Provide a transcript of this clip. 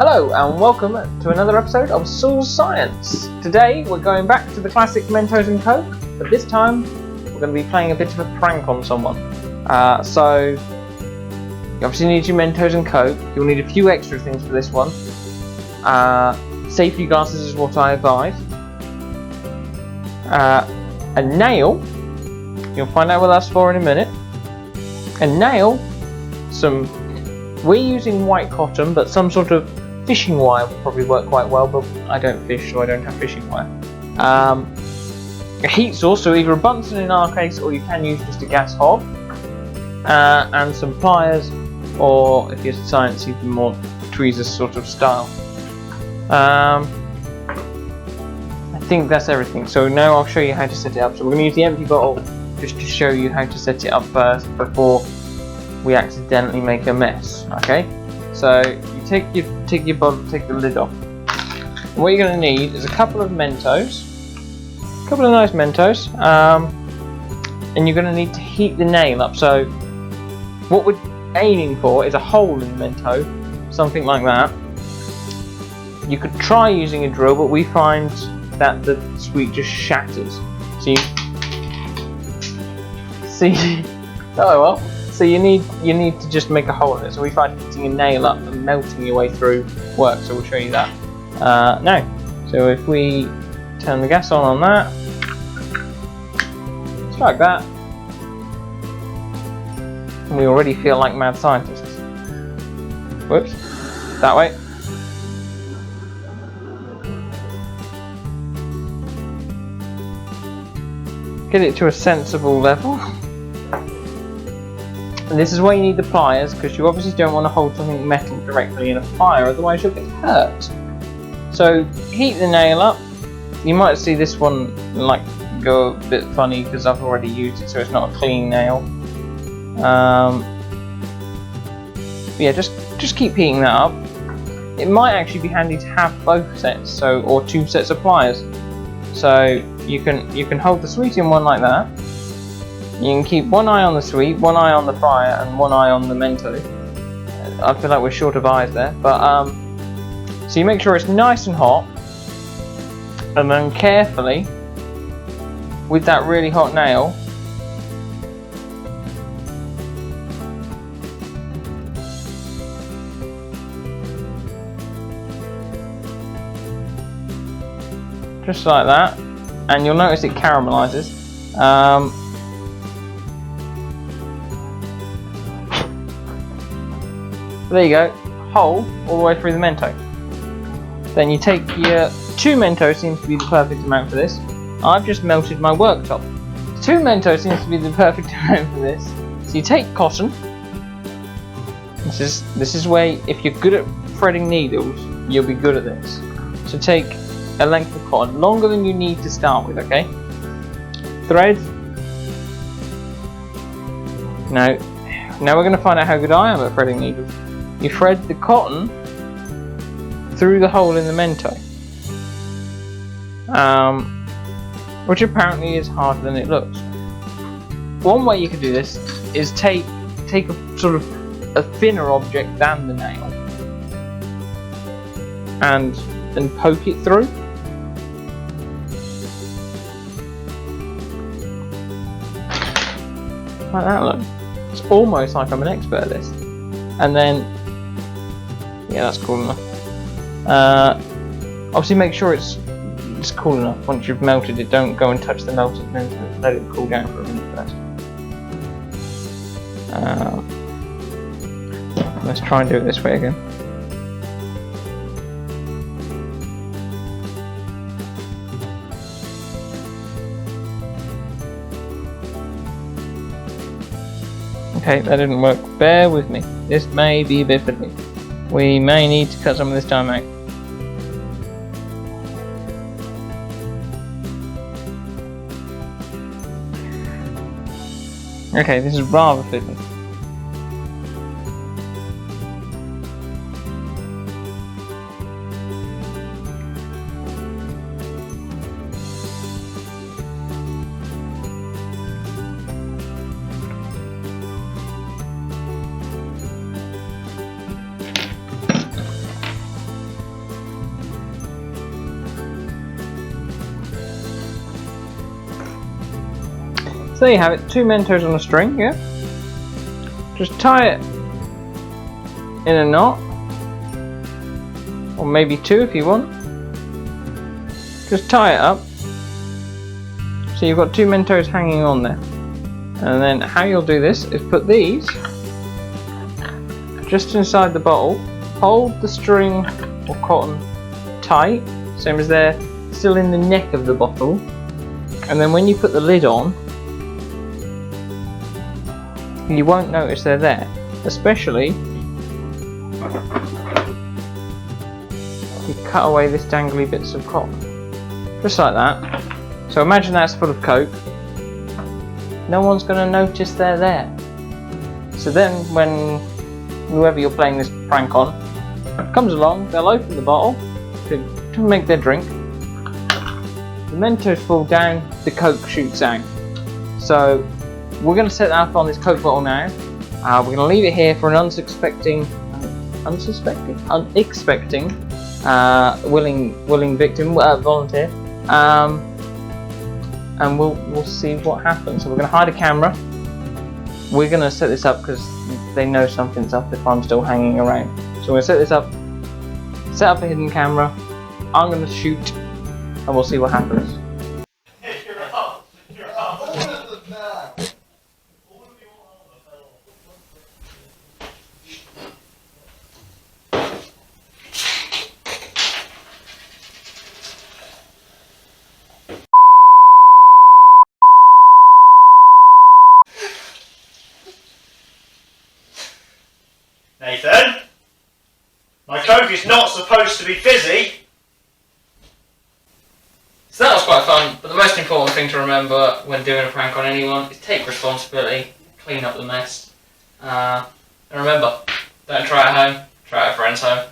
Hello and welcome to another episode of Saul's Science. Today we're going back to the classic Mentos and Coke, but this time we're going to be playing a bit of a prank on someone. So you obviously need your Mentos and Coke. You'll need a few extra things for this one. Safety glasses is what I advise. A nail, you'll find out what that's for in a minute. A nail, we're using white cotton, but some sort of fishing wire would probably work quite well, but I don't fish, so I don't have fishing wire. A heat source, so either a Bunsen in our case, or you can use just a gas hob. And some pliers, or if you're science, even more tweezers sort of style. I think that's everything. So now I'll show you how to set it up. So we're going to use the empty bottle just to show you how to set it up first before we accidentally make a mess. Okay? So you take your bottle, take the lid off. And what you're going to need is a couple of Mentos, a couple of nice Mentos, and you're going to need to heat the nail up. So what we're aiming for is a hole in the Mento, something like that. You could try using a drill, but we find that the sweet just shatters. So you need to just make a hole in it. So we find heating a nail up and melting your way through works. So we'll show you that now. So if we turn the gas on that, just like that, and we already feel like mad scientists. Whoops, that way. Get it to a sensible level. And this is why you need the pliers, because you obviously don't want to hold something metal directly in a fire, otherwise you'll get hurt. So heat the nail up. You might see this one like go a bit funny because I've already used it, so it's not a clean nail. Yeah, just keep heating that up. It might actually be handy to have both sets, or two sets of pliers. So you can hold the sweet in one like that. You can keep one eye on the sweet, one eye on the fire, and one eye on the Mento. I feel like we're short of eyes there, but so you make sure it's nice and hot, and then carefully, with that really hot nail, just like that, and you'll notice it caramelizes. There you go, hole all the way through the Mento. Then you take your 2 Mentos, seems to be the perfect amount for this. I've just melted my worktop. 2 Mentos seems to be the perfect amount for this. So you take cotton. This is where, if you're good at threading needles, you'll be good at this. So take a length of cotton, longer than you need to start with, okay? Thread. Now we're going to find out how good I am at threading needles. You thread the cotton through the hole in the Mento, which apparently is harder than it looks. One way you can do this is take a sort of a thinner object than the nail and poke it through. Like that, look. It's almost like I'm an expert at this. And then, yeah, that's cool enough. Obviously make sure it's cool enough. Once you've melted it, don't go and touch the melted Mento. Let it cool down for a minute first. Let's try and do it this way again. Okay, that didn't work. Bear with me. This may be a bit fiddly. We may need to cut some of this time out. Okay, this is rather fiddly. So there you have it, 2 Mentos on a string, yeah? Just tie it in a knot, or maybe 2 if you want. Just tie it up, so you've got 2 Mentos hanging on there. And then how you'll do this is put these just inside the bottle, hold the string or cotton tight, same as they're still in the neck of the bottle, and then when you put the lid on, you won't notice they're there, especially if you cut away this dangly bits of cotton, just like that. So imagine that's full of Coke, no one's going to notice they're there. So then when whoever you're playing this prank on comes along, they'll open the bottle to make their drink, the Mentos fall down, the Coke shoots out. So we're going to set that up on this Coke bottle now. We're going to leave it here for an unexpecting willing victim, volunteer, and we'll see what happens. So we're going to hide a camera. We're going to set this up because they know something's up if I'm still hanging around. So we're going to set this up, set up a hidden camera. I'm going to shoot, and we'll see what happens. Nathan, my Coke is not supposed to be fizzy. So that was quite fun, but the most important thing to remember when doing a prank on anyone is take responsibility, clean up the mess, and remember, don't try at home, try at a friend's home.